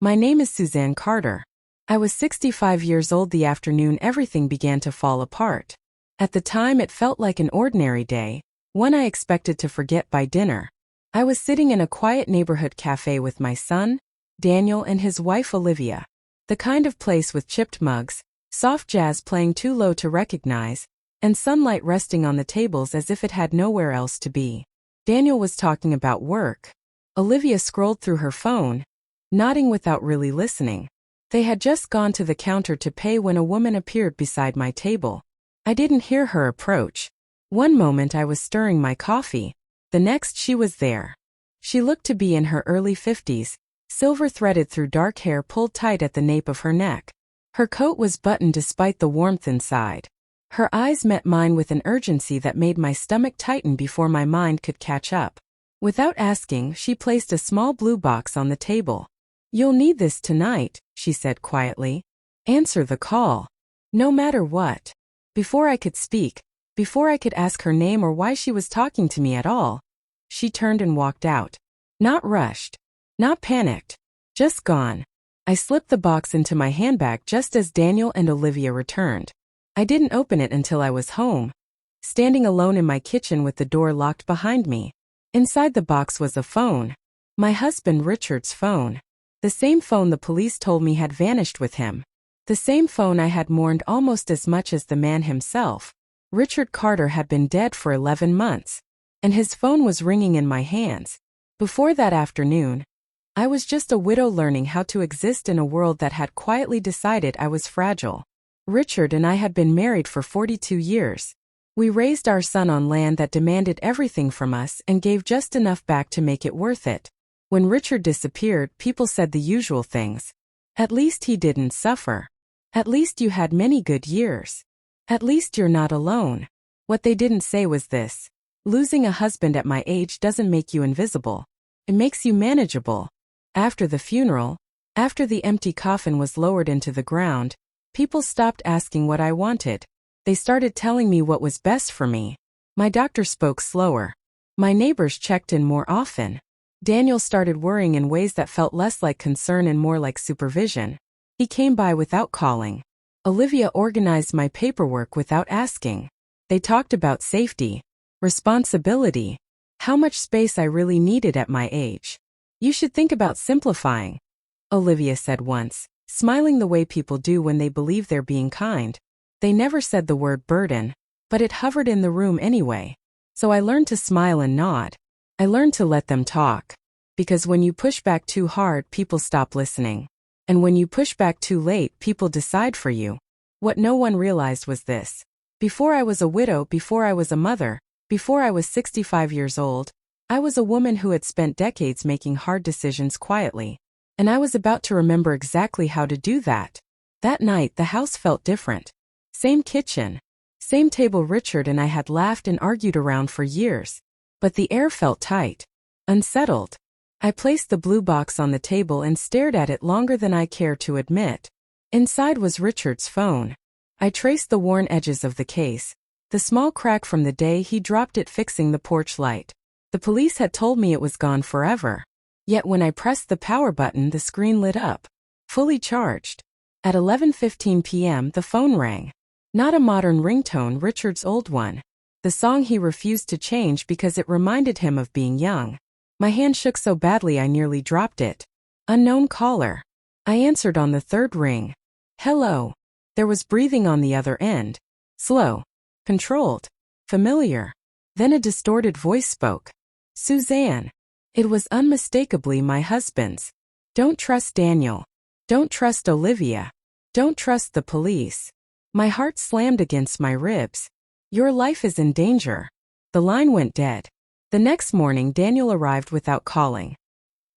My name is Suzanne Carter. I was 65 years old the afternoon everything began to fall apart. At the time it felt like an ordinary day, one I expected to forget by dinner. I was sitting in a quiet neighborhood cafe with my son, Daniel, and his wife Olivia. The kind of place with chipped mugs, soft jazz playing too low to recognize, and sunlight resting on the tables as if it had nowhere else to be. Daniel was talking about work. Olivia scrolled through her phone, nodding without really listening. They had just gone to the counter to pay when a woman appeared beside my table. I didn't hear her approach. One moment I was stirring my coffee, the next she was there. She looked to be in her early 50s, silver threaded through dark hair pulled tight at the nape of her neck. Her coat was buttoned despite the warmth inside. Her eyes met mine with an urgency that made my stomach tighten before my mind could catch up. Without asking, she placed a small blue box on the table. "You'll need this tonight," she said quietly. "Answer the call. No matter what." Before I could speak, before I could ask her name or why she was talking to me at all, she turned and walked out. Not rushed. Not panicked. Just gone. I slipped the box into my handbag just as Daniel and Olivia returned. I didn't open it until I was home, standing alone in my kitchen with the door locked behind me. Inside the box was a phone. My husband Richard's phone. The same phone the police told me had vanished with him. The same phone I had mourned almost as much as the man himself. Richard Carter had been dead for 11 months, and his phone was ringing in my hands. Before that afternoon, I was just a widow learning how to exist in a world that had quietly decided I was fragile. Richard and I had been married for 42 years. We raised our son on land that demanded everything from us and gave just enough back to make it worth it. When Richard disappeared, people said the usual things. At least he didn't suffer. At least you had many good years. At least you're not alone. What they didn't say was this: losing a husband at my age doesn't make you invisible. It makes you manageable. After the funeral, after the empty coffin was lowered into the ground, people stopped asking what I wanted. They started telling me what was best for me. My doctor spoke slower. My neighbors checked in more often. Daniel started worrying in ways that felt less like concern and more like supervision. He came by without calling. Olivia organized my paperwork without asking. They talked about safety, responsibility, how much space I really needed at my age. "You should think about simplifying," Olivia said once, smiling the way people do when they believe they're being kind. They never said the word burden, but it hovered in the room anyway. So I learned to smile and nod. I learned to let them talk. Because when you push back too hard, people stop listening. And when you push back too late, people decide for you. What no one realized was this. Before I was a widow, before I was a mother, before I was 65 years old, I was a woman who had spent decades making hard decisions quietly. And I was about to remember exactly how to do that. That night, the house felt different. Same kitchen. Same table Richard and I had laughed and argued around for years. But the air felt tight. Unsettled. I placed the blue box on the table and stared at it longer than I cared to admit. Inside was Richard's phone. I traced the worn edges of the case, the small crack from the day he dropped it fixing the porch light. The police had told me it was gone forever. Yet when I pressed the power button, the screen lit up. Fully charged. At 11:15 p.m. the phone rang. Not a modern ringtone, Richard's old one. The song he refused to change because it reminded him of being young. My hand shook so badly I nearly dropped it. Unknown caller. I answered on the third ring. Hello. There was breathing on the other end. Slow. Controlled. Familiar. Then a distorted voice spoke. Suzanne. It was unmistakably my husband's. Don't trust Daniel. Don't trust Olivia. Don't trust the police. My heart slammed against my ribs. Your life is in danger. The line went dead. The next morning Daniel arrived without calling.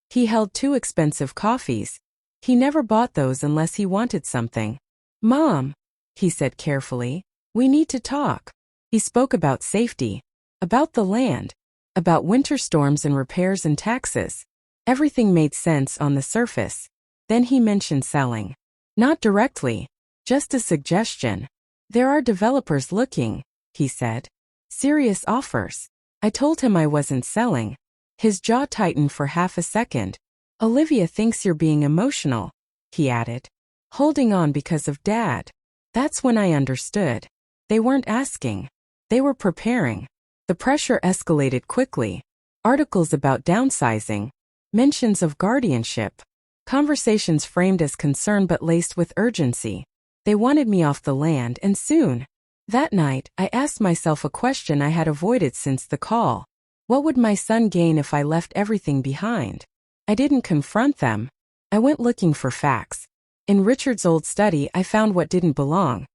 He held 2 expensive coffees. He never bought those unless he wanted something. Mom, he said carefully, we need to talk. He spoke about safety, about the land, about winter storms and repairs and taxes. Everything made sense on the surface. Then he mentioned selling. Not directly, just a suggestion. There are developers looking, he said. Serious offers. I told him I wasn't selling. His jaw tightened for half a second. Olivia thinks you're being emotional, he added. Holding on because of Dad. That's when I understood. They weren't asking. They were preparing. The pressure escalated quickly. Articles about downsizing. Mentions of guardianship. Conversations framed as concern but laced with urgency. They wanted me off the land, and soon. That night, I asked myself a question I had avoided since the call. What would my son gain if I left everything behind? I didn't confront them. I went looking for facts. In Richard's old study, I found what didn't belong.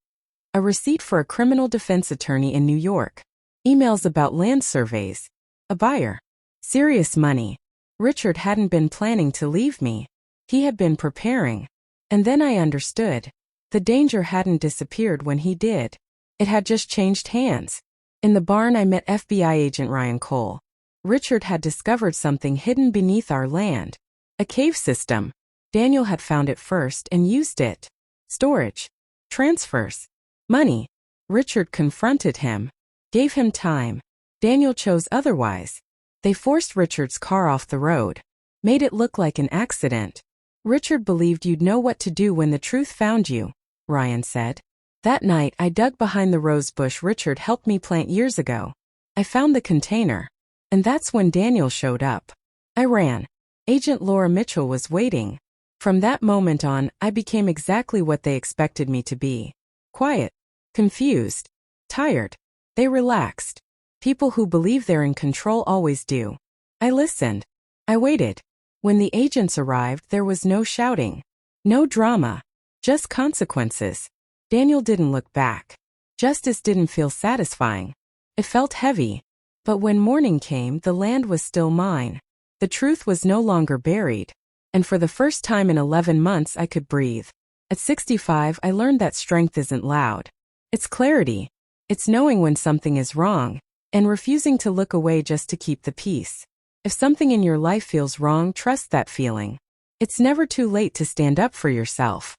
A receipt for a criminal defense attorney in New York. Emails about land surveys. A buyer. Serious money. Richard hadn't been planning to leave me. He had been preparing. And then I understood. The danger hadn't disappeared when he did. It had just changed hands. In the barn I met FBI agent Ryan Cole. Richard had discovered something hidden beneath our land. A cave system. Daniel had found it first and used it. Storage. Transfers. Money. Richard confronted him. Gave him time. Daniel chose otherwise. They forced Richard's car off the road. Made it look like an accident. Richard believed you'd know what to do when the truth found you, Ryan said. That night I dug behind the rose bush Richard helped me plant years ago. I found the container. And that's when Daniel showed up. I ran. Agent Laura Mitchell was waiting. From that moment on, I became exactly what they expected me to be. Quiet. Confused. Tired. They relaxed. People who believe they're in control always do. I listened. I waited. When the agents arrived, there was no shouting. No drama. Just consequences. Daniel didn't look back. Justice didn't feel satisfying. It felt heavy. But when morning came, the land was still mine. The truth was no longer buried. And for the first time in 11 months I could breathe. At 65, I learned that strength isn't loud. It's clarity. It's knowing when something is wrong, and refusing to look away just to keep the peace. If something in your life feels wrong, trust that feeling. It's never too late to stand up for yourself.